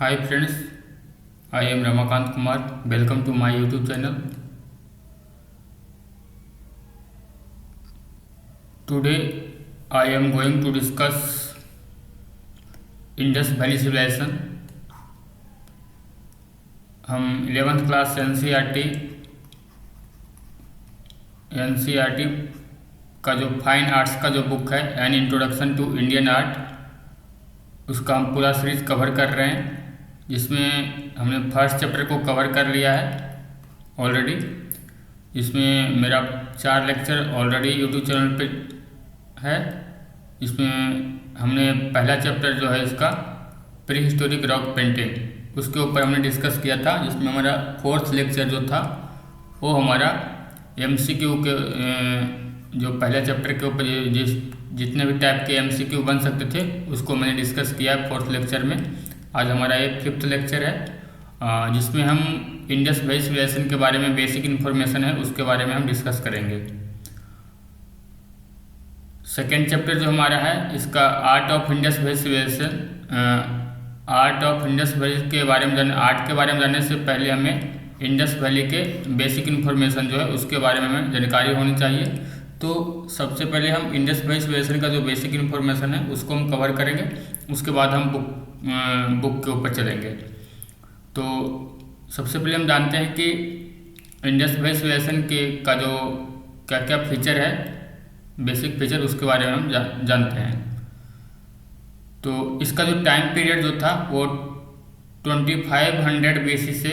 Hi friends, I am Ramakant Kumar. Welcome to my YouTube channel. Today I am going to discuss Indus valley civilization. हम 11th class NCERT का जो fine arts का जो book है an introduction to Indian art, उसका हम पूरा series cover कर रहे हैं, जिसमें हमने फर्स्ट चैप्टर को कवर कर लिया है ऑलरेडी। इसमें मेरा 4 लेक्चर ऑलरेडी यूट्यूब चैनल पे है। इसमें हमने पहला चैप्टर जो है इसका प्री हिस्टोरिक रॉक पेंटिंग, उसके ऊपर हमने डिस्कस किया था, जिसमें हमारा 4th लेक्चर जो था वो हमारा एमसीक्यू के जो पहला चैप्टर के ऊपर जितने भी टाइप के एमसीक्यू बन सकते थे उसको मैंने डिस्कस किया है 4th लेक्चर में। आज हमारा ये 5th लेक्चर है, जिसमें हम इंडस वैली सिविलाइजेशन के बारे में बेसिक इन्फॉर्मेशन है उसके बारे में हम डिस्कस करेंगे। सेकेंड चैप्टर जो हमारा है इसका art of Indus valley civilization. Art of Indus valley के बारे में आर्ट के बारे में जानने से पहले हमें इंडस वैली के बेसिक इन्फॉर्मेशन जो है उसके बारे में हमें जानकारी होनी चाहिए। तो सबसे पहले हम इंडस वैली सिविलाइजेशन का जो बेसिक इन्फॉर्मेशन है उसको हम कवर करेंगे, उसके बाद हम बुक के ऊपर चलेंगे। तो सबसे पहले हम जानते हैं कि इंडस वैली सिविलाइजेशन का जो क्या क्या फीचर है, बेसिक फीचर, उसके बारे में हम जानते हैं। तो इसका जो टाइम पीरियड जो था वो 2500 BC से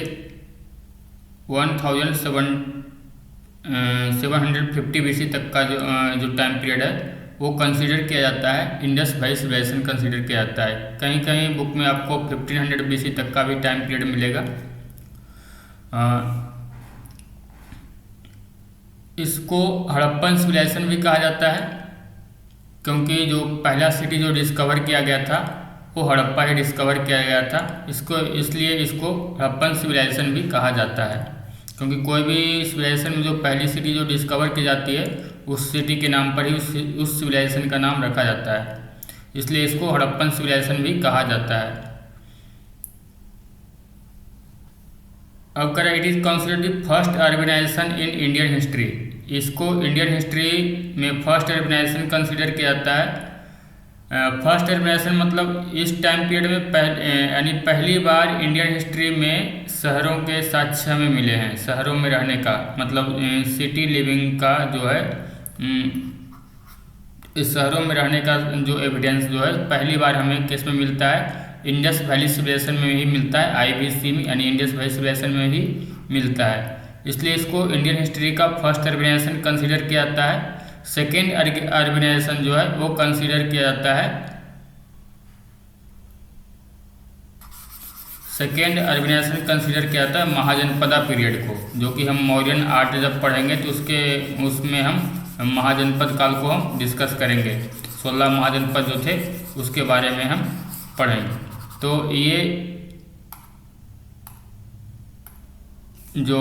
1750 BC तक का जो टाइम पीरियड है वो कंसीडर किया जाता है, इंडस वैली सिविलाइजेशन कंसीडर किया जाता है। कहीं कहीं बुक में आपको 1500 BC तक का भी टाइम पीरियड मिलेगा। इसको हड़प्पन सिविलाइजेशन भी कहा जाता है, क्योंकि जो पहला सिटी जो डिस्कवर किया गया था वो हड़प्पा ही डिस्कवर किया गया था। इसलिए इसको हड़प्पन सिविलाइजेशन भी कहा जाता है, क्योंकि कोई भी सिविलाइजेशन में जो पहली सिटी जो डिस्कवर की जाती है उस सिटी के नाम पर ही उस सिविलाइजेशन का नाम रखा जाता है, इसलिए इसको हड़प्पन सिविलाइजेशन भी कहा जाता है। अब करें it is considered the first urbanization in Indian history. इसको इंडियन हिस्ट्री में फर्स्ट अर्बनाइजेशन कंसिडर किया जाता है। फर्स्ट अर्बनाइजेशन मतलब इस टाइम पीरियड में यानी पहली बार इंडियन हिस्ट्री में शहरों के साक्ष्य हमें मिले हैं। शहरों में रहने का मतलब सिटी लिविंग का जो है, इस शहरों में रहने का जो एविडेंस जो है पहली बार हमें किस में मिलता है, इंडस वैली सिविलाइजेशन में ही मिलता है, आईवीसी में यानी इंडस वैली सिविलाइजेशन में ही मिलता है। इसलिए इसको इंडियन हिस्ट्री का फर्स्ट अर्बनाइजेशन कंसीडर किया जाता है। सेकेंड अर्बनाइजेशन जो है वो कंसीडर किया जाता है, सेकेंड अर्बनाइजेशन कंसीडर किया जाता है महाजनपदा पीरियड को, जो कि हम मौर्यन आर्ट जब पढ़ेंगे तो उसमें हम महाजनपद काल को हम डिस्कस करेंगे। 16 महाजनपद जो थे उसके बारे में हम पढ़ेंगे। तो ये जो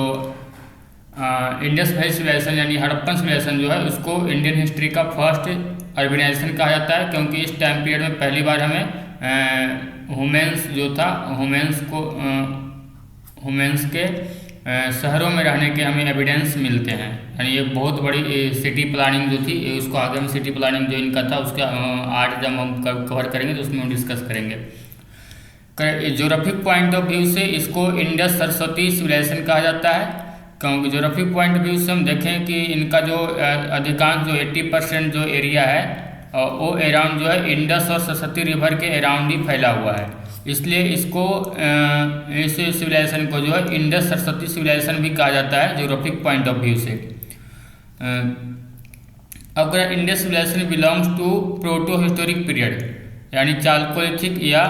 इंडस वैली सिविलाइजेशन यानी हड़प्पन सिविलाइजेशन जो है उसको इंडियन हिस्ट्री का फर्स्ट अर्बनाइजेशन कहा जाता है, क्योंकि इस टाइम पीरियड में पहली बार हमें ह्यूमन्स जो था ह्यूमन्स के शहरों में रहने के हमें एविडेंस मिलते हैं। यानी ये बहुत बड़ी सिटी प्लानिंग जो थी, उसको आगे हम सिटी प्लानिंग जो इनका था उसका आर्ट जब हम कवर करेंगे तो उसमें हम डिस्कस करेंगे। ज्योग्राफिक पॉइंट ऑफ व्यू से इसको इंडस सरस्वती सिविलाइजेशन कहा जाता है, क्योंकि ज्योग्राफिक पॉइंट ऑफ व्यू से हम देखें कि इनका जो अधिकांश जो 80% जो एरिया है वो अराउंड जो है इंडस और सरस्वती रिवर के अराउंड ही फैला हुआ है। इसलिए इसको इस सिविलाइजेशन को जो है इंडस सरस्वती सिविलाइजेशन भी कहा जाता है ज्योग्राफिक पॉइंट ऑफ व्यू से। अगर Indus civilization belongs to proto historic period यानी चालकोलिथिक या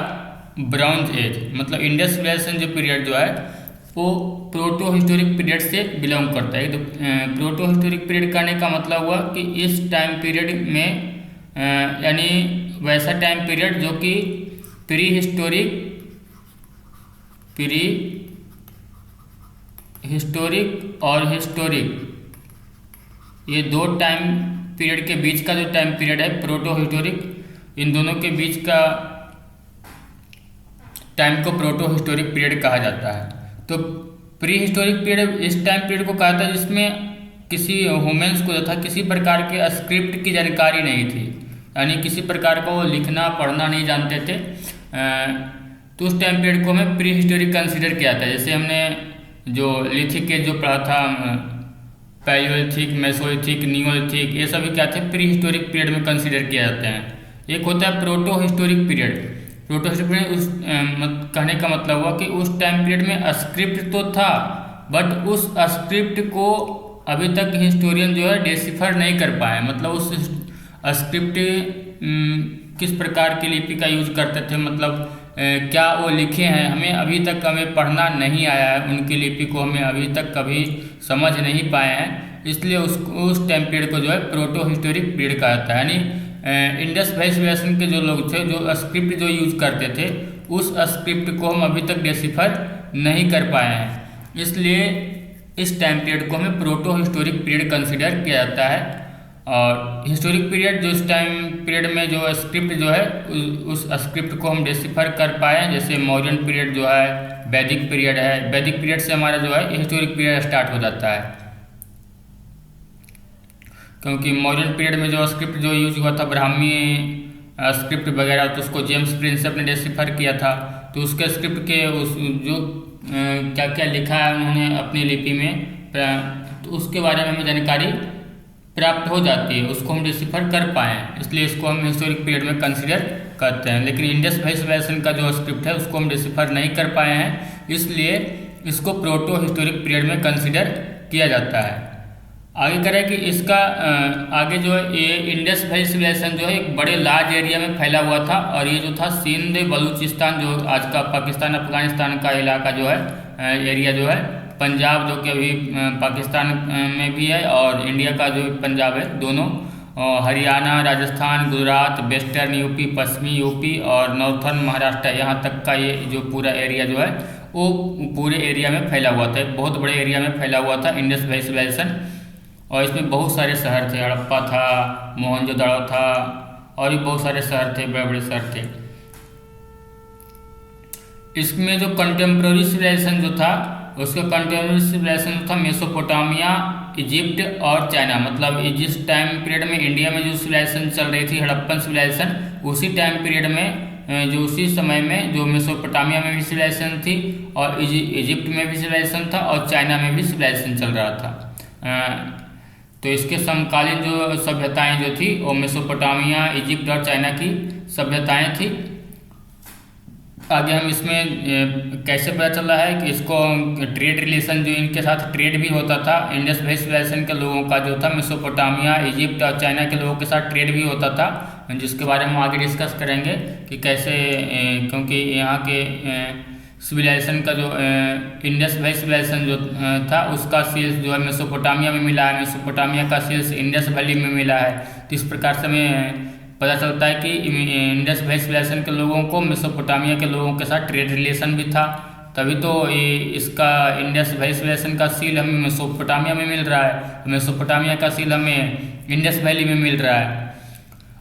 ब्रॉन्ज एज, मतलब इंडस सिविलाइजेशन जो पीरियड जो है वो प्रोटो हिस्टोरिक पीरियड से बिलोंग करता है। तो प्रोटो हिस्टोरिक पीरियड कहने का मतलब हुआ कि इस टाइम पीरियड में यानी वैसा टाइम पीरियड जो कि प्री हिस्टोरिक और हिस्टोरिक, ये 2 टाइम पीरियड के बीच का जो टाइम पीरियड है प्रोटो हिस्टोरिक, इन दोनों के बीच का टाइम को प्रोटो हिस्टोरिक पीरियड कहा जाता है। तो प्री हिस्टोरिक पीरियड इस टाइम पीरियड को कहा था जिसमें किसी ह्यूमंस को जो था किसी प्रकार के स्क्रिप्ट की जानकारी नहीं थी, यानी किसी प्रकार का वो लिखना पढ़ना नहीं जानते थे। तो उस टाइम पीरियड को हमें प्री हिस्टोरिक कंसिडर किया था। जैसे हमने जो लिथिक एज जो पढ़ा था, पैलियोलिथिक, मेसोलिथिक, नियोलिथिक, ये सभी क्या थे, प्री हिस्टोरिक पीरियड में कंसिडर किया जाते हैं। एक होता है proto historic period. Proto historic period उस कहने का मतलब हुआ कि उस टाइम पीरियड में स्क्रिप्ट तो था, बट उस स्क्रिप्ट को अभी तक हिस्टोरियन जो है डिसिफर नहीं कर पाए। मतलब उस स्क्रिप्ट किस प्रकार की लिपि का यूज करते थे, मतलब क्या वो लिखे हैं, हमें पढ़ना नहीं आया है, उनकी लिपि को हमें अभी तक कभी समझ नहीं पाए हैं। इसलिए उस टाइम पीरियड को जो है प्रोटो हिस्टोरिक पीरियड कहा जाता है। यानी इंडस वैली सिविलाइजेशन के जो लोग थे, जो स्क्रिप्ट जो यूज करते थे, उस स्क्रिप्ट को हम अभी तक डिसिफर नहीं कर पाए हैं। इसलिए इस टाइम पीरियड को हमें प्रोटो हिस्टोरिक पीरियड कंसिडर किया जाता है। और हिस्टोरिक पीरियड जो इस टाइम पीरियड में जो स्क्रिप्ट जो है उस स्क्रिप्ट को हम डिसिफर कर पाए, जैसे मौर्यन पीरियड जो है, वैदिक पीरियड है। वैदिक पीरियड से हमारा जो है हिस्टोरिक पीरियड स्टार्ट हो जाता है, क्योंकि मॉडर्न पीरियड में जो स्क्रिप्ट जो यूज हुआ था ब्राह्मी स्क्रिप्ट वगैरह, तो उसको जेम्स प्रिंसेप ने डिसिफर किया था। तो उसके स्क्रिप्ट के उस जो क्या क्या लिखा है उन्होंने अपनी लिपि में, तो उसके बारे में हमें जानकारी प्राप्त हो जाती है, उसको हम डिसिफर कर पाएँ, इसलिए इसको हम हिस्टोरिक पीरियड में कंसिडर करते हैं। लेकिन इंडस वैली सिविलाइजेशन का जो स्क्रिप्ट है उसको हम डिसिफर नहीं कर पाए हैं, इसलिए इसको प्रोटो हिस्टोरिक पीरियड में कंसिडर किया जाता है। आगे करें कि इसका आगे जो है ये इंडस वैली सिविलाइजेशन जो है एक बड़े लार्ज एरिया में फैला हुआ था, और ये जो था सिंध, बलूचिस्तान जो आज का पाकिस्तान अफगानिस्तान का इलाका जो है, एरिया जो है, पंजाब जो कि अभी पाकिस्तान में भी है, और इंडिया का जो पंजाब है, दोनों, हरियाणा, राजस्थान, गुजरात, वेस्टर्न यूपी, पश्चिमी यूपी और नॉर्थर्न महाराष्ट्र, यहाँ तक का ये जो पूरा एरिया जो है वो पूरे एरिया में फैला हुआ था। एक बहुत बड़े एरिया में फैला हुआ था इंडस वैली सिविलाइजेशन, और इसमें बहुत सारे शहर थे, हड़प्पा था, मोहनजोदड़ो था, और भी बहुत सारे शहर थे, बड़े बड़े शहर थे। इसमें जो कंटेम्प्रेरी सिविलाइजेशन जो था, उसका कंटेम्प्रेरी सिविलाइजेशन जो था मेसोपोटामिया, इजिप्ट और चाइना। मतलब जिस टाइम पीरियड में इंडिया में जो सिविलाइजेशन चल रही थी हड़प्पन सिविलाइजेशन, उसी टाइम पीरियड में जो उसी समय में जो मेसोपोटामिया में भी सिविलाइजेशन थी, और इजिप्ट में भी सिविलाइजेशन था, और चाइना में भी सिविलाइजेशन चल रहा था। तो इसके समकालीन जो सभ्यताएं जो थी वो मेसोपोटामिया, इजिप्ट और चाइना की सभ्यताएं थी। आगे हम इसमें कैसे पता चल रहा है कि इसको ट्रेड रिलेशन जो इनके साथ ट्रेड भी होता था, इंडस वैली सिविलाइजेशन के लोगों का जो था मेसोपोटामिया, इजिप्ट और चाइना के लोगों के साथ ट्रेड भी होता था, जिसके बारे में हम आगे डिस्कस करेंगे कि कैसे, क्योंकि यहाँ के सिविलाइजेशन का जो इंडस वैली सिविलाइजेशन जो था उसका सील्स जो है मेसोपोटामिया में मिला है, मेसोपोटामिया का सील्स इंडस वैली में मिला है। तो इस प्रकार से हमें पता चलता है कि इंडस वैली सिविलाइजेशन के लोगों को मेसोपोटामिया के लोगों के साथ ट्रेड रिलेशन भी था, तभी तो इसका इंडस वैली सिविलाइजेशन का सील हमें मेसोपोटामिया में मिल रहा है, मेसोपोटामिया का सील हमें इंडस वैली में मिल रहा है।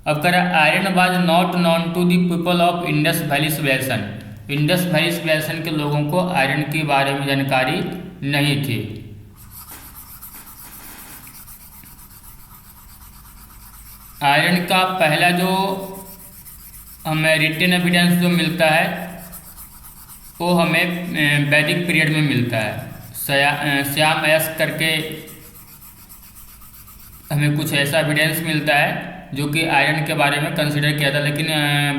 अब कह रहा है iron was not known to the people of Indus valley civilization. Indus valley civilization के लोगों को आयरन के बारे में जानकारी नहीं थी। आयरन का पहला जो हमें रिटन एविडेंस जो मिलता है वो हमें वैदिक पीरियड में मिलता है। श्याम एस करके हमें कुछ ऐसा एविडेंस मिलता है जो कि आयरन के बारे में कंसिडर किया था, लेकिन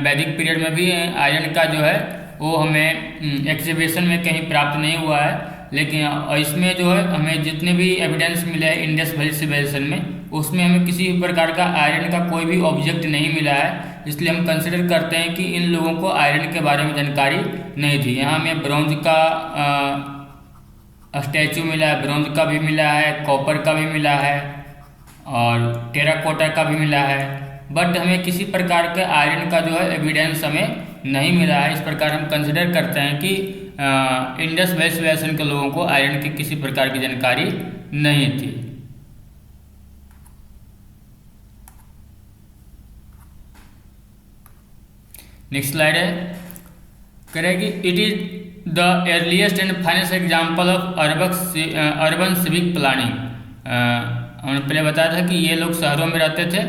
वैदिक पीरियड में भी आयरन का जो है वो हमें एग्जीबिशन में कहीं प्राप्त नहीं हुआ है। लेकिन इसमें जो है हमें जितने भी एविडेंस मिले हैं इंडस वैली सिविलाइजेशन में, उसमें हमें किसी प्रकार का आयरन का कोई भी ऑब्जेक्ट नहीं मिला है, इसलिए हम कंसिडर करते हैं कि इन लोगों को आयरन के बारे में जानकारी नहीं थी। यहाँ हमें ब्रॉन्ज का स्टैचू मिला है, ब्रॉन्ज का भी मिला है, कॉपर का भी मिला है और टेराकोटा का भी मिला है, बट हमें किसी प्रकार के आयरन का जो है एविडेंस हमें नहीं मिला है। इस प्रकार हम कंसिडर करते हैं कि इंडस वैली सिविलाइजेशन के लोगों को आयरन की किसी प्रकार की जानकारी नहीं थी। नेक्स्ट स्लाइड है। करेगी it is the earliest and finest example of urban civic planning. हमने पहले बताया था कि ये लोग शहरों में रहते थे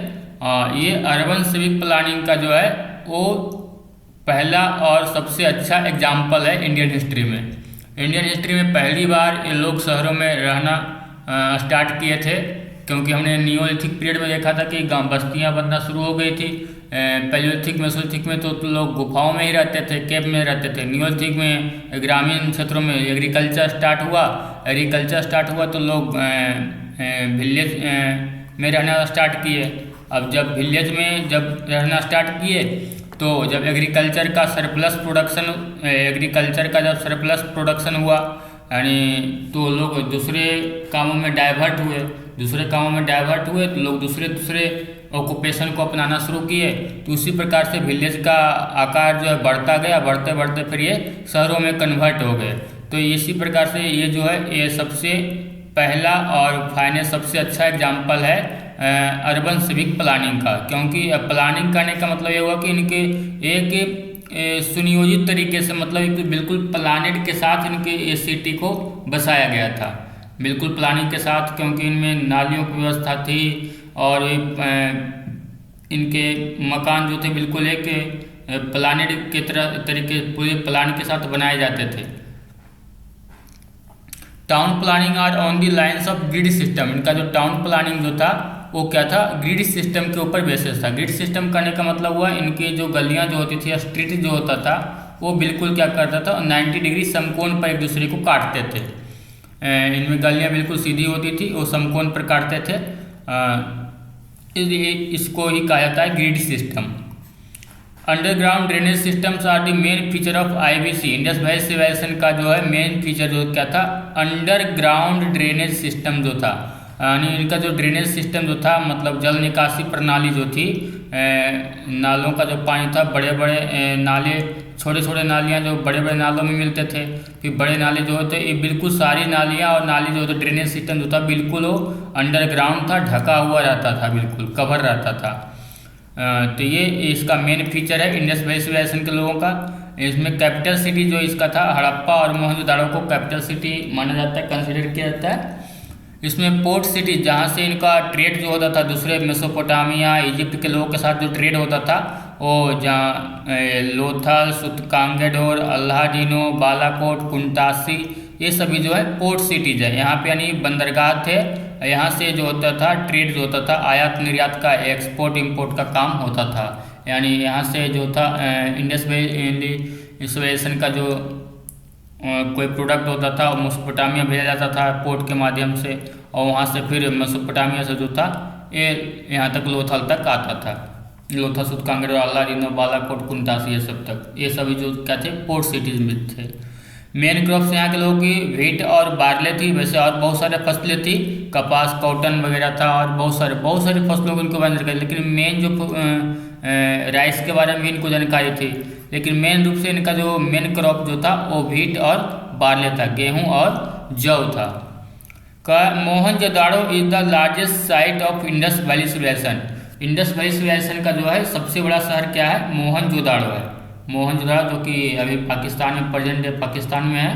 और ये अर्बन सिविक प्लानिंग का जो है वो पहला और सबसे अच्छा एग्जाम्पल है इंडियन हिस्ट्री में। इंडियन हिस्ट्री में पहली बार ये लोग शहरों में रहना स्टार्ट किए थे, क्योंकि हमने नियोलिथिक पीरियड में देखा था कि गांव बस्तियां बनना शुरू हो गई थी। पैलियोलिथिक मेसोलिथिक में तो लोग गुफाओं में ही रहते थे, केव में रहते थे। नियोलिथिक में ग्रामीण क्षेत्रों में एग्रीकल्चर स्टार्ट हुआ तो लोग विलेज में रहना स्टार्ट किए। अब जब विलेज में जब रहना स्टार्ट किए तो जब एग्रीकल्चर का जब सरप्लस प्रोडक्शन हुआ यानी तो लोग दूसरे कामों में डाइवर्ट हुए तो लोग दूसरे ऑक्यूपेशन को अपनाना शुरू किए। तो उसी प्रकार से विलेज का आकार जो है बढ़ता गया, बढ़ते बढ़ते फिर ये शहरों में कन्वर्ट हो गए। तो इसी प्रकार से ये जो है ये सबसे पहला और फाइनेस्ट सबसे अच्छा एग्जाम्पल है अर्बन सिविक प्लानिंग का, क्योंकि प्लानिंग करने का मतलब ये हुआ कि इनके एक सुनियोजित तरीके से, मतलब एक बिल्कुल प्लानिंग के साथ इनके इस सिटी को बसाया गया था, बिल्कुल प्लानिंग के साथ, क्योंकि इनमें नालियों की व्यवस्था थी और इनके मकान जो थे बिल्कुल एक प्लानिंग के तरीके पूरे प्लान के साथ बनाए जाते थे। Town planning are on the lines of grid system. इनका जो टाउन प्लानिंग जो था वो क्या था, ग्रिड सिस्टम के ऊपर बेसिस था। ग्रिड सिस्टम करने का मतलब हुआ इनकी जो गलियां जो होती थी या स्ट्रीट जो होता था वो बिल्कुल क्या करता था, 90 डिग्री समकोण पर एक दूसरे को काटते थे। इनमें गलियां बिल्कुल सीधी होती थी, वो समकोण पर काटते थे। इसको ही कहा जाता है grid system. Underground drainage systems are the main feature of IVC. Indus valley civilization का जो है मेन फीचर जो क्या था, अंडरग्राउंड ड्रेनेज सिस्टम जो था, यानी इनका जो ड्रेनेज सिस्टम जो था मतलब जल निकासी प्रणाली जो थी, नालों का जो पानी था, बड़े बड़े नाले, छोटे छोटे नालियाँ जो बड़े बड़े नालों में मिलते थे, फिर बड़े नाले जो होते ये बिल्कुल सारी नालियाँ और नाली जो होते ड्रेनेज सिस्टम जो था बिल्कुल वो अंडरग्राउंड था, ढका हुआ रहता था, बिल्कुल कवर रहता था। तो ये इसका मेन फीचर है इंडस वैली सिविलाइजेशन के लोगों का। इसमें कैपिटल सिटी जो इसका था हड़प्पा और मोहनजोदाड़ो को कैपिटल सिटी माना जाता है, कंसिडर किया जाता है। इसमें पोर्ट सिटी जहाँ से इनका ट्रेड जो होता था दूसरे मेसोपोटामिया इजिप्ट के लोगों के साथ जो ट्रेड होता था वो जहाँ लोथल, सुतकांगेडोर, अल्लाहडीनो, बालाकोट, कुंटासी ये सभी जो है पोर्ट सिटीज है। यहाँ पे यानी बंदरगाह थे, यहाँ से जो होता था ट्रेड जो होता था आयात निर्यात का, एक्सपोर्ट इंपोर्ट का काम होता था। यानी यहाँ से जो था इंडस वैली सिविलाइजेशन का जो कोई प्रोडक्ट होता था वो मेसोपोटामिया भेजा जाता था पोर्ट के माध्यम से, और वहाँ से फिर मेसोपोटामिया से जो था ये यहाँ तक लोथल तक आता था। लोथल, सुतकांगेडोर, अल्लाहडीनो, बालाकोट, कुंटासी ये सब तक, ये सभी जो क्या थे पोर्ट सिटीज में थे। मेन क्रॉप्स यहाँ के लोगों की व्हीट और बार्ले थी, वैसे और बहुत सारे फसलें थी, कपास, कॉटन वगैरह था और बहुत सारी फसलों को इनको जानकारी, लेकिन मेन जो राइस के बारे में इनको जानकारी थी, लेकिन मेन रूप से इनका जो मेन क्रॉप जो था वो व्हीट और बार्ले था, गेहूँ और जौ था। Mohenjodaro is the largest site of Indus valley civilization. Indus valley civilization का जो है सबसे बड़ा शहर क्या है, मोहनजोदाड़ो है। मोहनजोदाड़ो जो कि अभी पाकिस्तान में प्रेजेंट डे पाकिस्तान में है।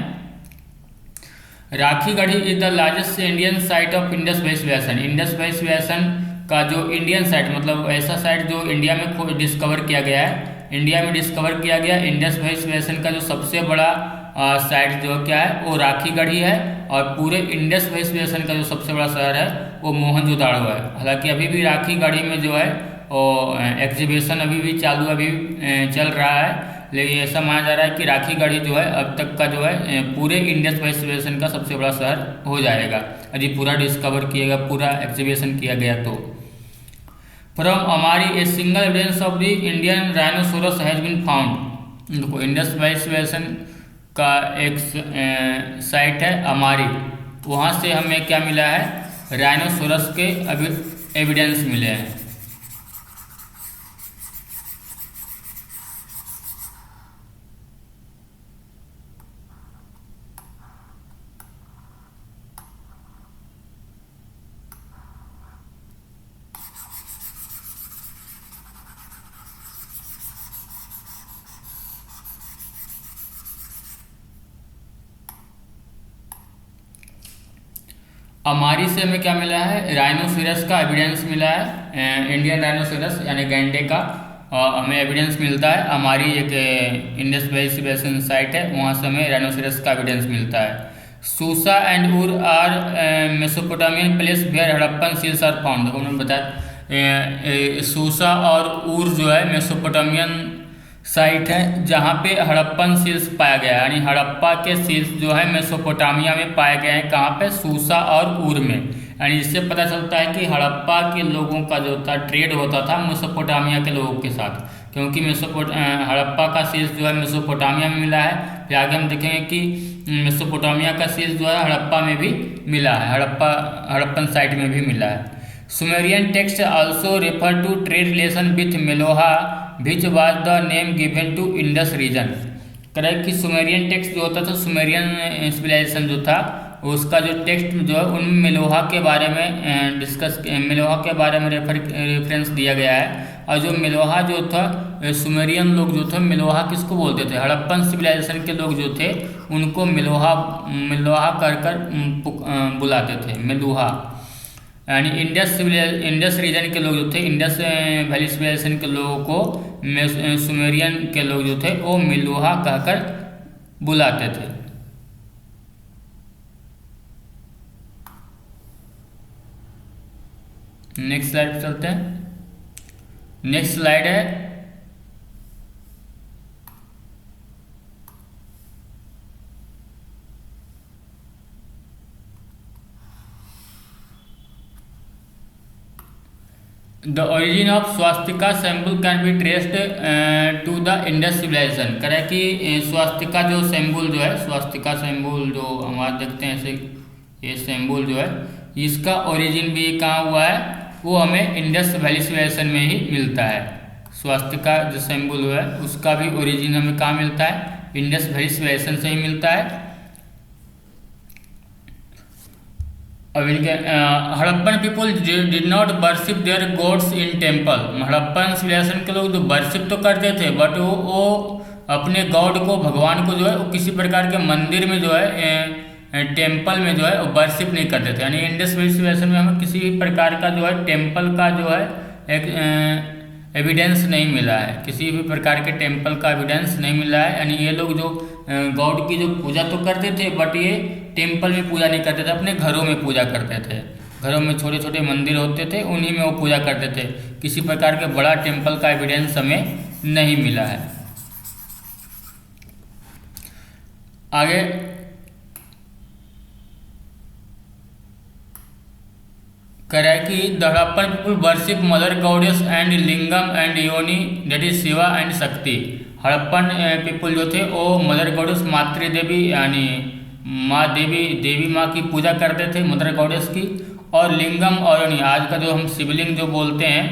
Rakhigarhi is the largest Indian site of Indus valley civilization. Indus valley civilization का जो इंडियन साइट मतलब ऐसा साइट जो इंडिया में डिस्कवर किया गया है, इंडस वैली सिविलाइजेशन का जो सबसे बड़ा साइट जो क्या है वो राखीगढ़ी है, और पूरे इंडस वैली सिविलाइजेशन का जो सबसे बड़ा शहर है वो मोहनजोदाड़ो है। हालांकि अभी भी राखीगढ़ी में जो है और एग्जीबिशन अभी भी चालू अभी चल रहा है, लेकिन ऐसा माना जा रहा है कि राखीगढ़ी जो है अब तक का जो है पूरे इंडस वैली सिविलाइजेशन का सबसे बड़ा शहर हो जाएगा यदि पूरा डिस्कवर किएगा, पूरा एग्जीबिशन किया गया तो। From Amri a single evidence of the Indian rhinoceros has been found. देखो इंडस वैली सिविलाइजेशन का एक साइट है अमारी, वहाँ से हमें क्या मिला है, राइनोसोरस के एविडेंस मिले हैं। हमारी से हमें क्या मिला है, राइनोसिरस का एविडेंस मिला है, इंडियन राइनोसिरस यानी गैंडे का हमें एविडेंस मिलता है। हमारी एक इंडस वैली सिविलाइजेशन साइट है, वहाँ से हमें राइनोसिरस का एविडेंस मिलता है। Susa and Ur are Mesopotamian place where Harappan seals are found. देखो उन्होंने बताया सूसा और उर जो है मेसोपोटामियन साइट है जहाँ पे हड़प्पन सील्स पाया गया है, यानी हड़प्पा के सील्स जो है मेसोपोटामिया में पाए गए हैं। कहाँ पे, सूसा और उर में। यानी इससे पता चलता है कि हड़प्पा के लोगों का जो था ट्रेड होता था मेसोपोटामिया के लोगों के साथ, क्योंकि हड़प्पा का सील्स जो है मेसोपोटामिया में मिला है। फिर आगे हम देखेंगे कि मेसोपोटामिया का सील्स जो है हड़प्पा में भी मिला है, हड़प्पन साइट में भी मिला है। Sumerian text also refer to trade relation with Meluhha which was the name given to Indus region. Correct कि सुमेरियन टेक्स्ट जो होता था, सुमेरियन सिविलाइजेशन जो था, उसका जो टेक्स्ट जो है उनमें मेलोहा के बारे में मेलोहा के बारे में रेफरेंस दिया गया है। और जो मेलोहा जो था, सुमेरियन लोग जो थे, मेलोहा किसको बोलते थे, हड़प्पन सिविलाइजेशन के लोग जो थे उनको मेलोहा कर बुलाते थे, मेलुहा। यानी इंडस रीजन के लोग जो थे, इंडस वैली सिविलाइजेशन के लोगों को सुमेरियन के लोग जो थे वो मेलुहा कहकर बुलाते थे। नेक्स्ट स्लाइड पे चलते हैं। नेक्स्ट स्लाइड है the origin of swastika symbol can be traced to the Indus civilization. करें कि स्वास्तिका जो सिंबल जो है, स्वास्तिका सिंबल जो हमारे देखते हैं ऐसे, ये सिंबल जो है इसका ओरिजिन भी कहाँ हुआ है, वो हमें इंडस वैली सिविलाइजेशन में ही मिलता है। स्वास्तिका जो सिंबल है उसका भी ओरिजिन हमें कहाँ मिलता है, इंडस वैली सिविलाइजेशन से ही मिलता है। अब इनके Harappan people did not worship their gods in temple. Harappan civilization के लोग जो वर्शिप तो करते थे, बट वो अपने गॉड को, भगवान को जो है वो किसी प्रकार के मंदिर में जो है, टेम्पल में जो है वो वर्शिप नहीं करते थे। यानी इंडस वैली सिविलाइजेशन में हमें किसी भी प्रकार का जो है टेम्पल का जो है एक एविडेंस नहीं मिला है, किसी भी प्रकार के टेम्पल का एविडेंस नहीं मिला है। यानी ये लोग जो गॉड की जो पूजा तो करते थे, बट ये टेम्पल में पूजा नहीं करते थे, अपने घरों में पूजा करते थे। घरों में छोटे छोटे मंदिर होते थे, उन्हीं में वो पूजा करते थे। किसी प्रकार के बड़ा टेम्पल का एविडेंस हमें नहीं मिला है। आगे करें कि the Harappan people worship mother goddess and lingam and योनि, दैट इज शिवा एंड शक्ति। हड़प्पन पीपुल जो थे वो मदर गॉडेस, मातृ देवी यानी माँ देवी, देवी माँ की पूजा करते थे, मदर गॉडेस की। और लिंगम और योनि, आज का जो हम शिवलिंग जो बोलते हैं,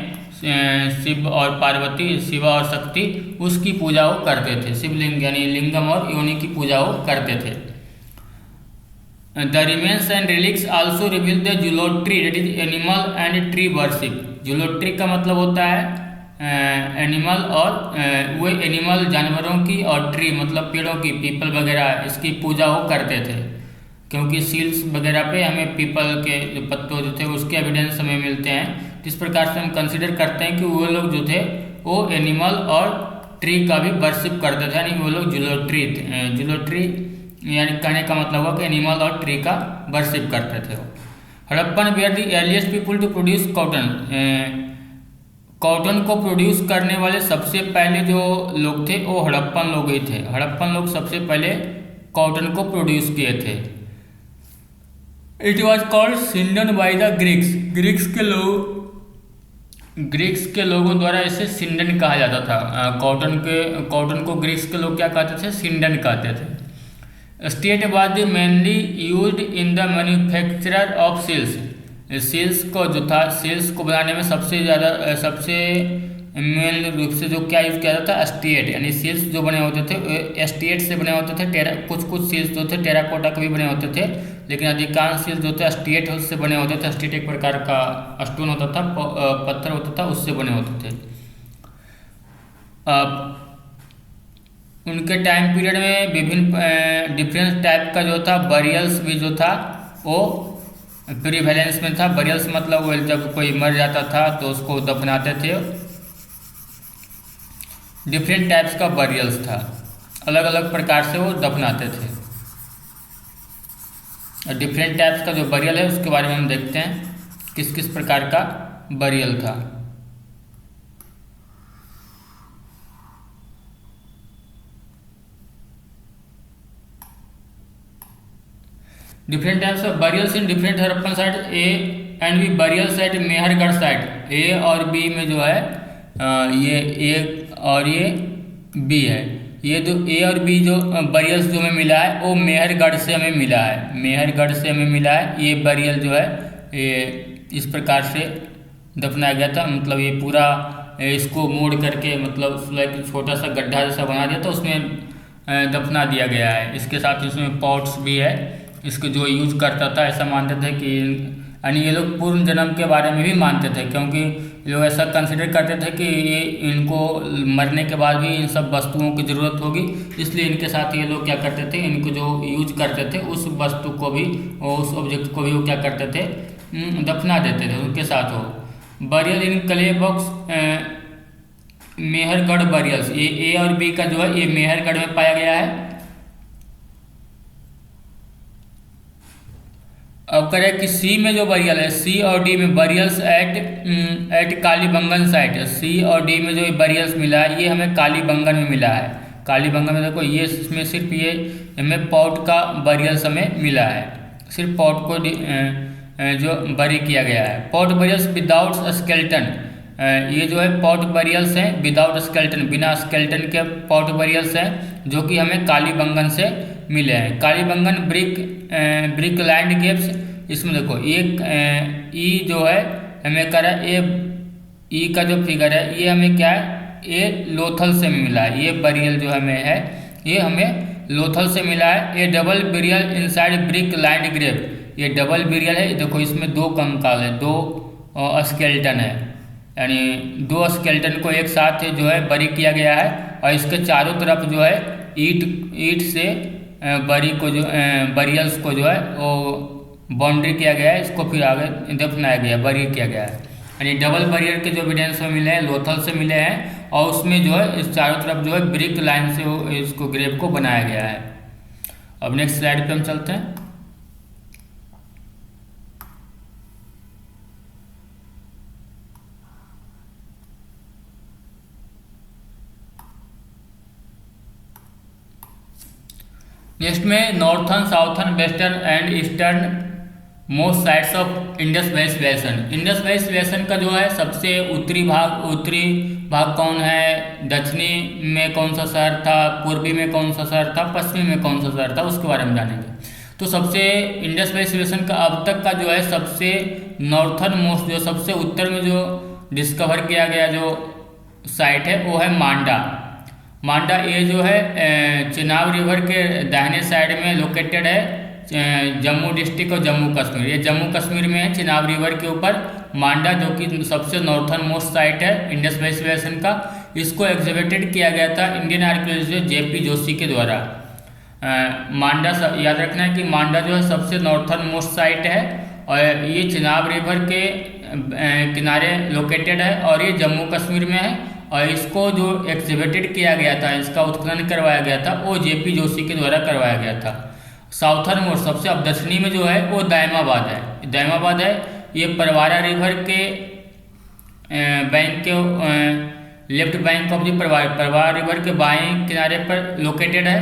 शिव और पार्वती, शिवा और शक्ति, उसकी पूजा वो करते थे। शिवलिंग यानी लिंगम और योनि की पूजा वो करते थे। The remains and relics also reveal the zoolatry, that is animal and tree worship. Zoolatry का मतलब होता है एनिमल, और वे एनिमल जानवरों की, और ट्री मतलब पेड़ों की, पीपल वगैरह, इसकी पूजा वो करते थे। क्योंकि सील्स वगैरह पे हमें पीपल के जो पत्तों जो थे उसके एविडेंस हमें मिलते हैं। इस प्रकार से हम कंसिडर करते हैं कि वो लोग जो थे वो एनिमल और ट्री का भी वर्शिप करते थे, यानी वो लोग जूलोट्री यानी कहने का मतलब हुआ कि एनिमल और ट्री का वर्शिप करते थे। Harappan were the earliest people to produce cotton. Cotton को प्रोड्यूस करने वाले सबसे पहले जो लोग थे वो हड़प्पन लोग ही थे। हड़प्पन लोग सबसे पहले कॉटन को प्रोड्यूस किए थे। It was called sindon by the Greeks. Greeks के लोगों द्वारा इसे सिंडन कहा जाता था। कॉटन को ग्रीक्स के लोग क्या कहते थे, सिंडन कहते थे। Steatite was mainly used in the manufacture of seals. Seals को जो था, सील्स को बनाने में सबसे मेन रूप से जो क्या यूज़ किया जाता था, स्टेट। यानी सील्स जो बने होते थे स्टेट से बने होते थे। कुछ सील्स जो थे टेराकोटा के भी बने होते थे, लेकिन अधिकांश सील्स जो थे स्टेट से बने होते थे। स्टेट एक प्रकार का स्टोन होता था, पत्थर होता था, उससे बने होते थे। उनके टाइम पीरियड में विभिन्न डिफरेंट टाइप का जो था बरियल्स भी जो था वो प्रीवेलेंस में था। बरियल्स मतलब वो जब कोई मर जाता था तो उसको दफनाते थे। डिफरेंट टाइप्स का बरियल्स था, अलग अलग प्रकार से वो दफनाते थे। और डिफरेंट टाइप्स का जो बरियल है उसके बारे में हम देखते हैं किस किस प्रकार का बरियल था। Different types of burials in different Harappan site. A and B burials at Mehrgarh site. A और बी में जो है ये ए और ये बी है। ये जो ए और बी जो बरियल्स जो हमें मिला है वो मेहरगढ़ से हमें मिला है, मेहरगढ़ से हमें मिला है। ये बरियल जो है ये इस प्रकार से दफनाया गया था, मतलब ये पूरा इसको मोड़ करके मतलब एक छोटा सा गड्ढा जैसा बना दिया था, उसमें दफना दिया गया है। इसके साथ इसमें पॉट्स भी है, इसको जो यूज करता था ऐसा मानते थे कि यानी ये लोग पूर्ण जन्म के बारे में भी मानते थे, क्योंकि लोग ऐसा कंसिडर करते थे कि ये इनको मरने के बाद भी इन सब वस्तुओं की ज़रूरत होगी, इसलिए इनके साथ ये लोग क्या करते थे, इनको जो यूज करते थे उस वस्तु को भी और उस ऑब्जेक्ट को भी वो क्या करते थे, दफना देते थे उनके साथ हो। बरियल इन क्ले बॉक्स मेहरगढ़ बरियल्स। ये ए और बी का जो है ये मेहरगढ़ में पाया गया है। अब करें कि सी में जो बरियल है, सी और डी में बरियल्स एट कालीबंगन साइट। सी और डी में जो बरियल्स मिला है ये हमें कालीबंगन में मिला है। कालीबंगन में देखो ये इसमें सिर्फ ये हमें पॉट का बरियल्स हमें मिला है, सिर्फ पॉट को जो बरी किया गया है। Pot burials without skeleton. ये जो है पॉट बरियल्स हैं विदाउट स्केल्टन, बिना स्केल्टन के पॉट बरियल्स हैं जो कि हमें कालीबंगन से मिले हैं। Kalibangan brick lined caves. इसमें देखो एक ई जो है हमें करा ए ई का जो फिगर है ये हमें क्या है, ये लोथल से मिला है। ये बरियल जो हमें है ये हमें लोथल से मिला है। ये double burial inside brick lined grave. ये डबल बरियल है, देखो इसमें दो कंकाल है, दो स्केल्टन है, यानी दो स्केल्टन को एक साथ जो है बरी किया गया है और इसके चारों तरफ जो है ईट से बरी को जो बरियल्स को जो है वो बाउंड्री किया गया है, इसको फिर आगे दफनाया गया, बरी किया गया है। यानी डबल बरियर के जो एविडेंस में मिले हैं लोथल से मिले हैं और उसमें जो है इस चारों तरफ जो है ब्रिक लाइन से इसको ग्रेव को बनाया गया है। अब नेक्स्ट स्लाइड पे हम चलते हैं। नेक्स्ट में northern, southern, western and eastern most sides of Indus valley basin. Indus valley basin का जो है सबसे उत्तरी भाग कौन है, दक्षिणी में कौन सा शहर था, पूर्वी में कौन सा शहर था, पश्चिमी में कौन सा शहर था, उसके बारे में जानेंगे। तो सबसे इंडस वैली बेसिन का अब तक का जो है सबसे नॉर्थर्न मोस्ट जो सबसे उत्तर में जो डिस्कवर किया गया जो साइट है वो है मांडा। मांडा ये जो है चिनाब रिवर के दाहिने साइड में लोकेटेड है, जम्मू डिस्ट्रिक्ट और जम्मू कश्मीर। ये जम्मू कश्मीर में है, चिनाब रिवर के ऊपर मांडा जो कि सबसे नॉर्थर्न मोस्ट साइट है इंडस वैली बेसिन का। इसको एग्जिबिटेड किया गया था इंडियन आर्कियोलॉजिस्ट जेपी जोशी के द्वारा। मांडा याद रखना है कि मांडा जो है सबसे नॉर्थर्न मोस्ट साइट है और ये चिनाब रिवर के किनारे लोकेटेड है और ये जम्मू कश्मीर में है। और इसको जो एग्जिबिटेड किया गया था, इसका उत्खनन करवाया गया था, वो जेपी जोशी के द्वारा करवाया गया था। साउथर्न मोस्ट सबसे अब दक्षिणी में जो है वो दायमाबाद है। दायमाबाद है ये परवारा रिवर के बैंक के left bank of the Pravara river के बाएं किनारे पर लोकेटेड है,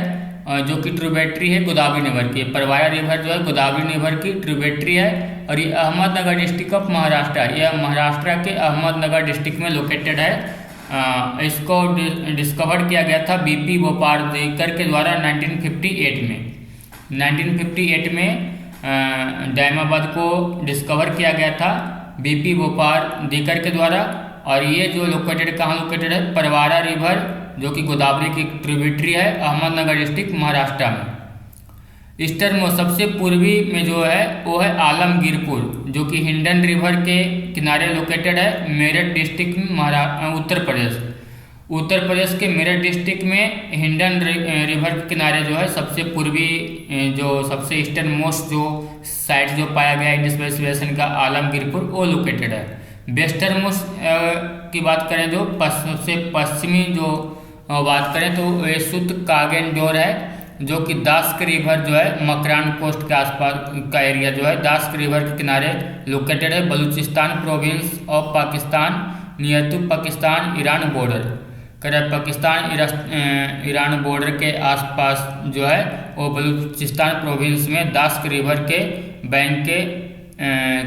जो कि ट्रिब्यूटरी है गोदावरी रिवर की। परवारा रिवर जो है गोदावरी रिवर की ट्रिब्यूटरी है और ये अहमदनगर डिस्ट्रिक्ट ऑफ महाराष्ट्र है। यह महाराष्ट्र के अहमदनगर डिस्ट्रिक्ट में लोकेटेड है। इसको डिस्कवर किया गया था बीपी बोपार्देकर के द्वारा 1958 में। 1958 में दायमाबाद को डिस्कवर किया गया था बीपी बोपार्देकर के द्वारा। और ये जो लोकेटेड कहाँ लोकेटेड है, परवारा रिवर जो कि गोदावरी की ट्रिब्यूटरी है, अहमदनगर डिस्ट्रिक्ट महाराष्ट्र में। ईस्टर्न में सबसे पूर्वी में जो है वो है आलमगीरपुर जो कि हिंडन रिवर के किनारे लोकेटेड है, मेरठ डिस्ट्रिक्ट में उत्तर प्रदेश। उत्तर प्रदेश के मेरठ डिस्ट्रिक्ट में हिंडन रिवर के किनारे जो है सबसे पूर्वी जो सबसे ईस्टर्न मोस्ट जो साइट जो पाया गया इंडस वैली सिविलाइजेशन का आलमगीरपुर, वो लोकेटेड है। वेस्टर्न मोस्ट की बात करें जो सबसे पश्चिमी जो बात करें तो ये सुत कागेंडोर है, जो कि दास्क रिवर जो है मकरान कोस्ट के आसपास का एरिया जो है दास्क रिवर के किनारे लोकेटेड है। Baluchistan province of Pakistan near to Pakistan Iran border, करें पाकिस्तान ईरान बॉर्डर के आसपास जो है वो बलूचिस्तान प्रोविंस में दास्क रिवर के बैंक के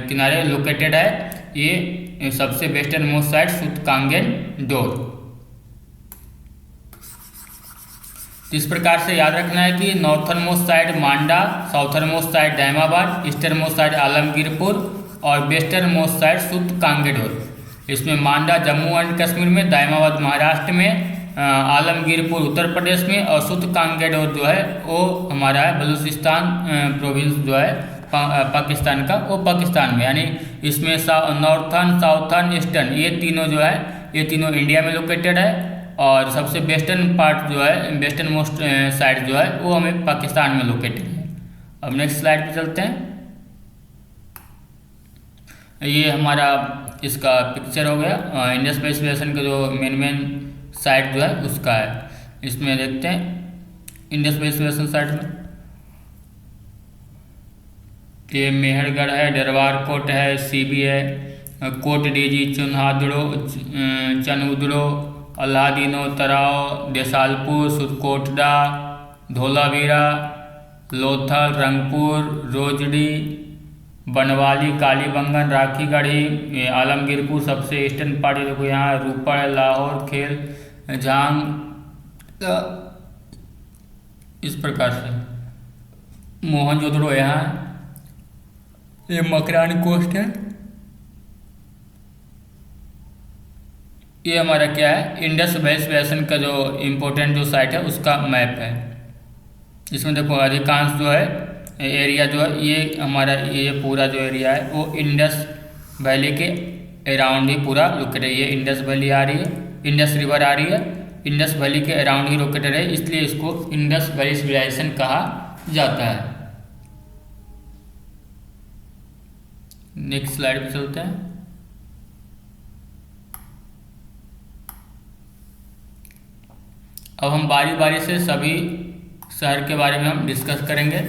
किनारे लोकेटेड है। ये सबसे वेस्टर्न मोस्ट साइड सुतकांगेंडोर। इस प्रकार से याद रखना है कि northern most side Manda, southern most side Daimabad, eastern most side Alamgirpur और वेस्टर्न मोस्ट साइड सुतकांगेडोर। इसमें मांडा जम्मू एंड कश्मीर में, दायमाबाद महाराष्ट्र में, आलमगीरपुर उत्तर प्रदेश में और सुतकांगेडोर जो है वो हमारा है बलूचिस्तान प्रोविंस जो है पाकिस्तान का, वो पाकिस्तान में। यानी इसमें नॉर्थर्न, साउथर्न, ईस्टर्न ये तीनों जो है ये तीनों इंडिया में लोकेटेड है और सबसे वेस्टर्न पार्ट जो है वेस्टर्न मोस्ट साइड जो है वो हमें पाकिस्तान में लोकेटेड है। अब नेक्स्ट स्लाइड पे चलते हैं। ये हमारा इसका पिक्चर हो गया इंडस वैली सिविलाइजेशन का जो मेन साइट जो है उसका है। इसमें देखते हैं इंडस वैली सिविलाइजेशन साइट में ये मेहरगढ़ है, दरबार कोट है, सीबी है, कोट डीजी, चुन्हादड़ो, चनउदड़ो, अल्लादीनो, तराव, देसालपुर, सुरकोटडा, धोलावीरा, लोथल, रंगपुर, रोजड़ी, बनवाली, कालीबंगन, राखीगढ़ी, आलमगीरपुर सबसे ईस्टर्न पार्ट देखो यहाँ, रूपड़, लाहौर, खेल, झांग, इस प्रकार से मोहनजोदड़ो यहाँ, ये मकरान कोस्ट है। ये हमारा क्या है इंडस वैली सिविलाइजेशन का जो इम्पोर्टेंट जो साइट है उसका मैप है। इसमें देखो अधिकांश जो है एरिया जो है ये हमारा ये पूरा जो एरिया है वो इंडस वैली के अराउंड ही पूरा लोकेटेड है। ये इंडस वैली आ रही है, इंडस रिवर आ रही है, इंडस वैली के अराउंड ही लोकेटेड है, इसलिए इसको इंडस वैली सिविलाइजेशन कहा जाता है। नेक्स्ट स्लाइड पे चलते हैं। अब हम बारी बारी से सभी शहर के बारे में हम डिस्कस करेंगे।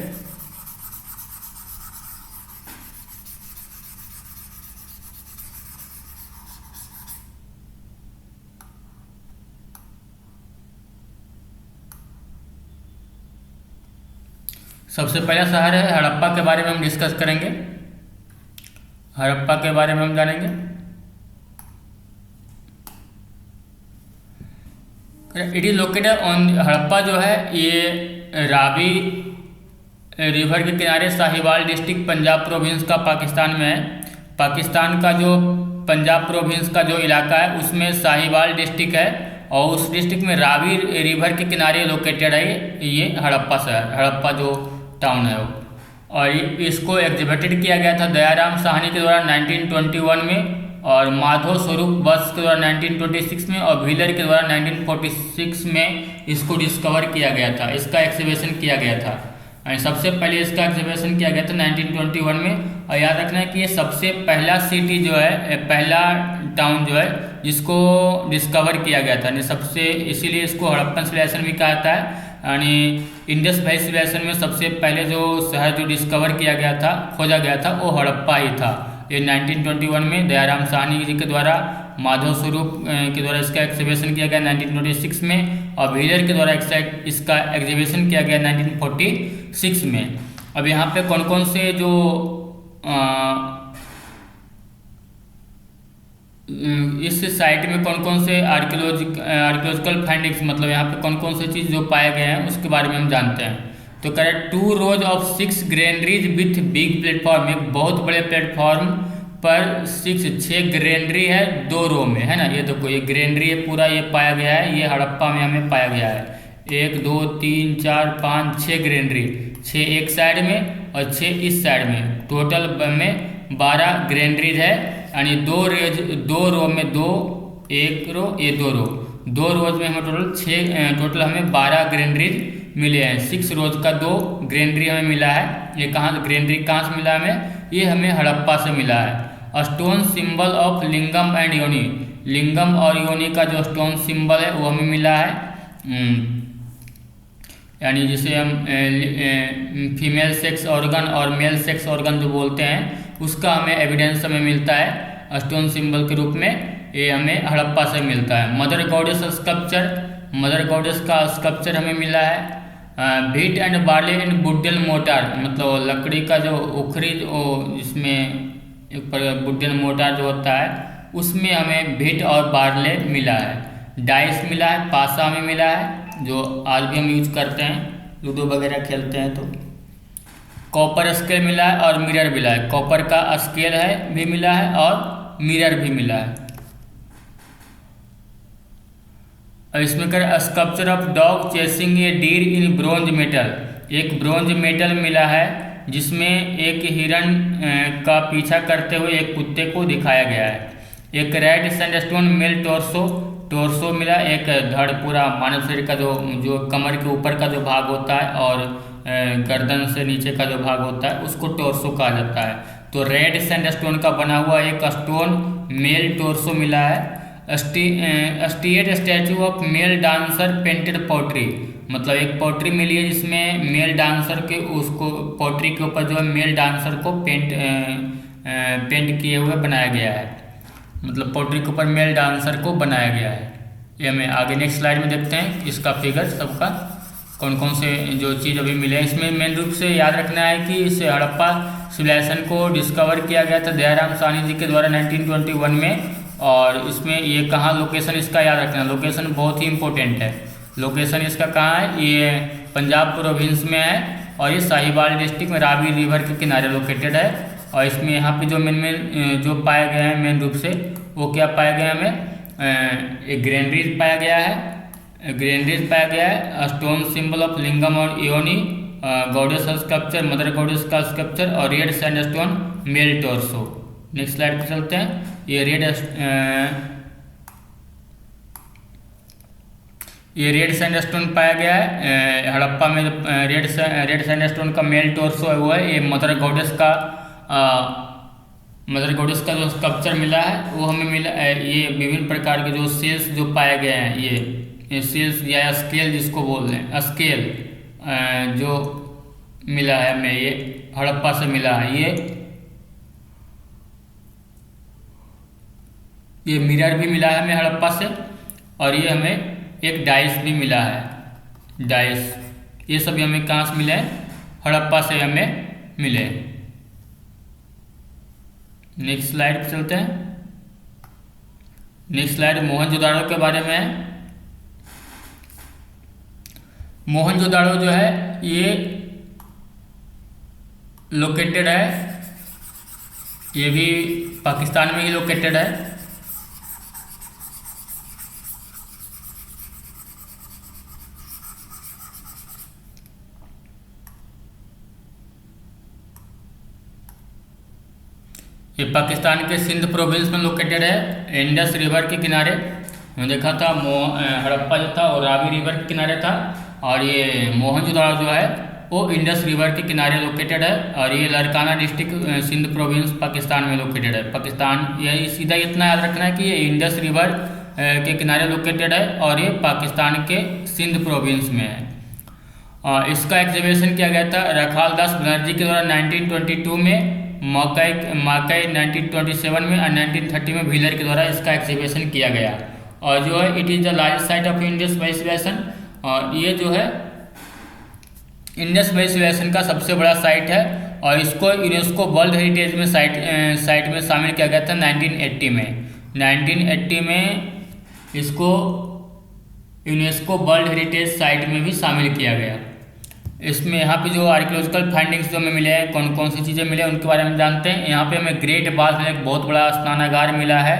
सबसे पहला शहर है हड़प्पा के बारे में हम डिस्कस करेंगे। हड़प्पा के बारे में हम जानेंगे। It is located on Harappa जो है ये रावी रिवर के किनारे साहिवाल डिस्ट्रिक्ट पंजाब प्रोविंस का पाकिस्तान में है। पाकिस्तान का जो पंजाब प्रोविंस का जो इलाका है उसमें साहिवाल डिस्ट्रिक्ट है और उस डिस्ट्रिक्ट में रावी रिवर के किनारे लोकेटेड है ये हड़प्पा शहर, हड़प्पा जो टाउन है वो। और इसको एग्जिबिटेड किया गया था दयाराम साहनी के द्वारा 1921 में और माधव स्वरूप बस के द्वारा 1926 में और व्हीलर के द्वारा 1946 में इसको डिस्कवर किया गया था, इसका एक्सिबिशन किया गया था। सबसे पहले इसका एक्सिबिशन किया गया था 1921 में। और याद रखना है कि ये सबसे पहला सिटी जो है, पहला टाउन जो है जिसको डिस्कवर किया गया था, सबसे, इसीलिए इसको हड़प्पन सिविलाइजेशन भी कहा जाता है। यानी इंडस वैली सिविलाइजेशन में सबसे पहले जो शहर जो डिस्कवर किया गया था, खोजा गया था, वो हड़प्पा ही था। ये 1921 में दयाराम साहनी जी के द्वारा, माधव स्वरूप के द्वारा इसका एक्सिबिशन किया गया 1926 में और व्हीलर के द्वारा इसका एग्जीबिशन किया गया 1946 में। अब यहाँ पे कौन कौन से जो इस साइट में कौन कौन से आर्कियोलॉजिकल फाइंडिंग्स, मतलब यहाँ पे कौन कौन से चीज़ जो पाए गए हैं उसके बारे में हम जानते हैं। तो correct 2 rows of 6 granaries with big platform, एक बहुत बड़े प्लेटफॉर्म पर 6 ग्रेनरी है 2 रो में, है ना। ये देखो ये ग्रेनरी है पूरा, ये पाया गया है, ये हड़प्पा में हमें पाया गया है। 1 2 3 4 5 6 ग्रेनरी, 6 एक साइड में और 6 इस साइड में, टोटल में 12 ग्रेनरीज है। यानी 2 रो में 2, 1 रो, ये 2 रो, 2 रोज में हमें टोटल हमें 12 ग्रेनरीज मिले हैं। 6 रोज का 2 ग्रेनरी हमें मिला है। ये कहाँ ग्रेनरी कहाँ से मिला हमें, ये हमें हड़प्पा से मिला है। Stone symbol of lingam and योनि, लिंगम और योनि का जो स्टोन सिंबल है वो हमें मिला है, यानी जिसे हम फीमेल सेक्स ऑर्गन और मेल सेक्स ऑर्गन जो बोलते हैं उसका हमें एविडेंस हमें मिलता है स्टोन सिंबल के रूप में, ये हमें हड़प्पा से मिलता है। Mother goddess sculpture, mother goddess का स्कल्पचर हमें मिला है। Wheat and barley in wooden mortar, मतलब लकड़ी का जो उखरी इसमें एक वुडन मोर्टार जो होता है उसमें हमें व्हीट और बार्ले मिला है। डाइस मिला है, पासा हमें मिला है जो आज भी हम यूज करते हैं, लूडो वगैरह खेलते हैं तो। कॉपर स्केल मिला है और मिरर मिला है, कॉपर का स्केल है भी मिला है और मिरर भी मिला है। और इसमें कर sculpture of dog chasing A deer in bronze metal, एक ब्रोंज मेटल मिला है जिसमें एक हिरन का पीछा करते हुए एक कुत्ते को दिखाया गया है। एक रेड सैंडस्टोन मेल टोर्सो मिला, एक धड़ पूरा मानव शरीर का जो कमर के ऊपर का जो भाग होता है और गर्दन से नीचे का जो भाग होता है उसको टोर्सो कहा जाता है। तो रेड सैंडस्टोन का बना हुआ एक स्टोन मेल टोर्सो मिला है। Steatite statue of male dancer painted pottery, मतलब एक पोट्री मिली है जिसमें मेल डांसर के उसको पोट्री के ऊपर जो है मेल डांसर को पेंट किए हुए बनाया गया है, मतलब पोट्री के ऊपर मेल डांसर को बनाया गया है। ये हमें आगे नेक्स्ट स्लाइड में देखते हैं इसका फिगर सबका कौन कौन से जो चीज़ अभी मिले हैं। इसमें मेन रूप से याद रखना है कि इस हड़प्पा सिविलाइजेशन को डिस्कवर किया गया था दयाराम साहनी जी के द्वारा 1921 में, और इसमें ये कहाँ लोकेशन इसका याद रखना, लोकेशन बहुत ही इंपॉर्टेंट है। लोकेशन इसका कहाँ है, ये पंजाब प्रोविंस में है और ये साहिवाल डिस्ट्रिक्ट में रावी रिवर के किनारे लोकेटेड है। और इसमें यहाँ पे जो मेन जो पाए गए हैं मेन रूप से वो क्या पाया गया हमें, एक ग्रेनरीज पाया गया है, ग्रेनरीज पाया गया है, स्टोन सिंबल ऑफ लिंगम और yoni, goddess sculpture, mother goddess का स्कल्पचर और red sandstone male torso. Next slide पर चलते हैं। ये रेड सैंडस्टोन पाया गया है हड़प्पा में, रेड सैंडस्टोन का मेल टोर्सो है वो है। ये मदर गॉडेस का जो स्कल्पचर मिला है वो हमें मिला है। ये विभिन्न प्रकार के जो सेल्स जो पाए गए हैं, ये सेल्स या स्केल जिसको बोल रहे हैं, स्केल जो मिला है हमें ये हड़प्पा से मिला है। ये मिरर भी मिला है हमें हड़प्पा से, और ये हमें एक डाइस भी मिला है, डाइस। ये सभी हमें कहाँ से मिले हैं, हड़प्पा से हमें मिले। नेक्स्ट स्लाइड पर चलते हैं। नेक्स्ट स्लाइड मोहनजोदाड़ो के बारे में है। मोहनजोदाड़ो जो है ये लोकेटेड है, ये भी पाकिस्तान में ही लोकेटेड है। ये पाकिस्तान के सिंध प्रोविंस में लोकेटेड है, इंडस रिवर के किनारे। देखा था हड़प्पा जो था वो रावी रिवर के किनारे था, और ये मोहनजोदाड़ो जो है वो इंडस रिवर के किनारे लोकेटेड है, और ये लारकाना डिस्ट्रिक्ट सिंध प्रोविंस पाकिस्तान में लोकेटेड है। पाकिस्तान यही सीधा इतना याद रखना है कि ये इंडस रिवर के किनारे लोकेटेड है और ये पाकिस्तान के सिंध प्रोविंस में है। इसका एग्जीबिशन किया गया था रखाल दास बनर्जी के द्वारा 1922 में, मकई 1927 में और 1930 में व्हीलर के द्वारा इसका एग्जीबिशन किया गया। और जो है it is the largest site of Indus valley civilisation, और ये जो है इंडस वैली सिविलाइजेशन का सबसे बड़ा साइट है, और इसको यूनेस्को वर्ल्ड हेरिटेज में साइट में शामिल किया गया था 1980 में। 1980 में इसको यूनेस्को वर्ल्ड हेरिटेज साइट में भी शामिल किया गया। इसमें यहाँ पे जो आर्कियोलॉजिकल फाइंडिंग्स जो हमें मिले हैं, कौन कौन सी चीज़ें मिले उनके बारे में जानते हैं। यहाँ पे हमें ग्रेट बाथ में एक बहुत बड़ा स्नानागार मिला है,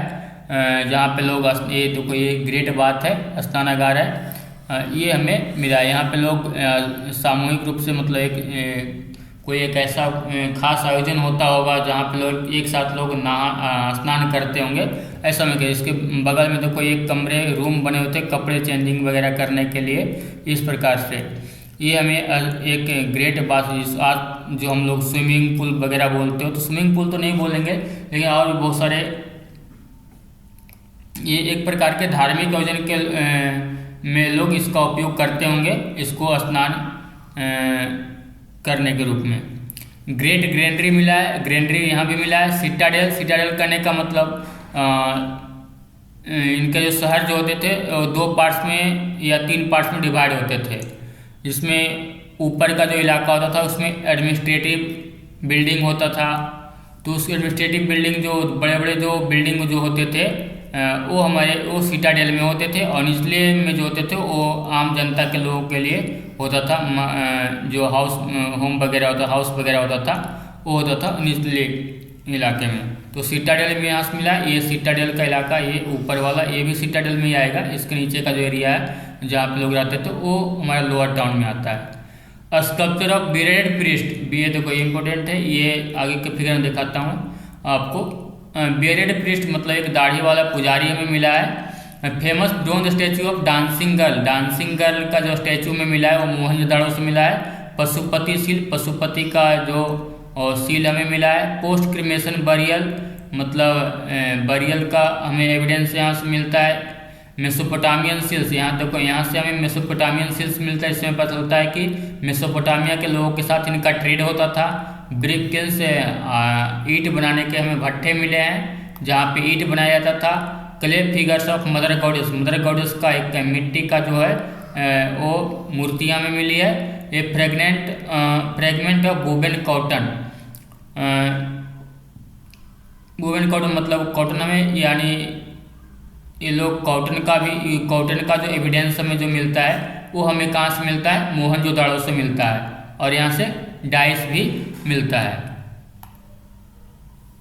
जहाँ पे लोग ये देखो ये ग्रेट बाथ है, स्नानागार है, ये हमें मिला है। यहाँ पे लोग सामूहिक रूप से मतलब कोई एक ऐसा खास आयोजन होता होगा जहाँ पे लोग एक साथ लोग स्नान करते होंगे, ऐसा में। इसके बगल में तो कोई एक कमरे रूम बने होते कपड़े चेंजिंग वगैरह करने के लिए, इस प्रकार से। ये हमें एक ग्रेट बाथ जो हम लोग स्विमिंग पूल वगैरह बोलते हो, तो स्विमिंग पूल तो नहीं बोलेंगे, लेकिन और भी बहुत सारे ये एक प्रकार के धार्मिक आयोजन के में लोग इसका उपयोग करते होंगे, इसको स्नान करने के रूप में। ग्रेट ग्रेनरी मिला है, ग्रेनरी यहाँ भी मिला है। सिटाडेल, सिटाडेल करने का मतलब इनके जो शहर जो होते थे 2 पार्ट्स में या 3 पार्ट्स में डिवाइड होते थे, जिसमें ऊपर का जो इलाका होता था उसमें एडमिनिस्ट्रेटिव बिल्डिंग होता था। तो उस एडमिनिस्ट्रेटिव बिल्डिंग जो बड़े बड़े जो बिल्डिंग जो होते थे वो सिटाडेल में होते थे, और निचले में जो होते थे वो आम जनता के लोगों के लिए होता था। जो होम वगैरह होता, हाउस वगैरह होता था, वो होता था निचले इलाके में। तो सिटाडेल में यहाँ से मिला। ये सिटाडेल का इलाका, ये ऊपर वाला ये भी सिटाडेल में ही आएगा। इसके नीचे का जो एरिया है जहाँ पे लोग रहते थे वो हमारा लोअर टाउन में आता है। स्कल्पचर ऑफ बियर्डेड प्रीस्ट, ये तो कोई इंपॉर्टेंट है, ये आगे के फिगर में दिखाता हूँ आपको। बियर्डेड प्रीस्ट मतलब एक दाढ़ी वाला पुजारी हमें मिला है। Famous bronze statue of dancing girl, dancing girl का जो स्टैचू में मिला है वो मोहनजोदाड़ो से मिला है। पशुपति सील, पशुपति का जो सील हमें मिला है। पोस्ट क्रिमेशन बरियल, मतलब बरियल का हमें एविडेंस यहाँ से मिलता है। मेसोपोटामियन सील्स, यहाँ देखो यहाँ से हमें मेसोपोटामियन सील्स मिलता है। इसमें पता चलता है कि मेसोपोटामिया के लोगों के साथ इनका ट्रेड होता था। ब्रिक किल से ईंट बनाने के हमें भट्ठे मिले हैं जहाँ पे ईंट बनाया जाता था। Clay figures of mother goddess, mother goddess का एक मिट्टी का जो है वो मूर्तियाँ में मिली है। ये fragment of woven cotton, woven cotton मतलब कॉटन में, यानी ये लोग कॉटन का जो एविडेंस हमें जो मिलता है वो हमें कहाँ से मिलता है, मोहनजोदाड़ो से मिलता है, और यहाँ से डाइस भी मिलता है।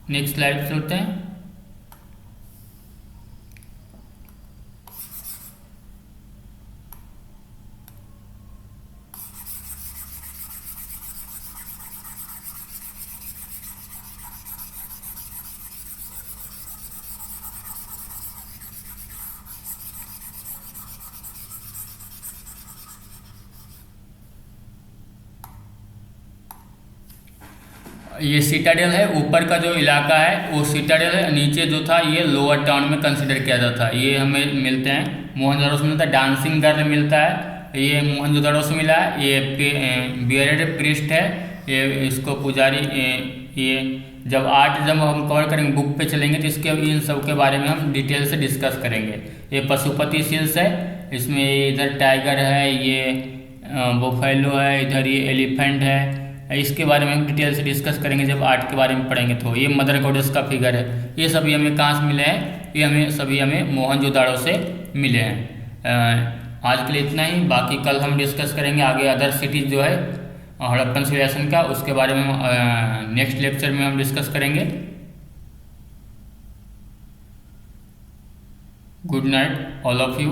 नेक्स्ट स्लाइड पे चलते हैं। ये सिटाडेल है, ऊपर का जो इलाका है वो सिटाडेल है, नीचे जो था ये लोअर टाउन में कंसिडर किया जाता है। ये हमें मिलते हैं मोहनजोदाड़ो से मिलता है। डांसिंग गर्ल मिलता है, ये मोहनजोदाड़ो से मिला है। ये बियर्डेड प्रीस्ट है, ये इसको पुजारी, ये जब हम कवर करेंगे बुक पे चलेंगे तो इसके इन सब के बारे में हम डिटेल से डिस्कस करेंगे। ये पशुपति सील्स है, इसमें इधर टाइगर है, ये बोफेलो है, इधर ये एलिफेंट है। इसके बारे में हम डिटेल से डिस्कस करेंगे जब आर्ट के बारे में पढ़ेंगे। तो ये मदर गॉडेस का फिगर है, ये सभी हमें कहाँ से मिले हैं, ये सभी हमें मोहनजोदाड़ो से मिले हैं। आज के लिए इतना ही, बाकी कल हम डिस्कस करेंगे आगे अदर सिटीज जो है हड़प्पन सिविलाइजेशन का, उसके बारे में नेक्स्ट लेक्चर में हम डिस्कस करेंगे। Good night all of you.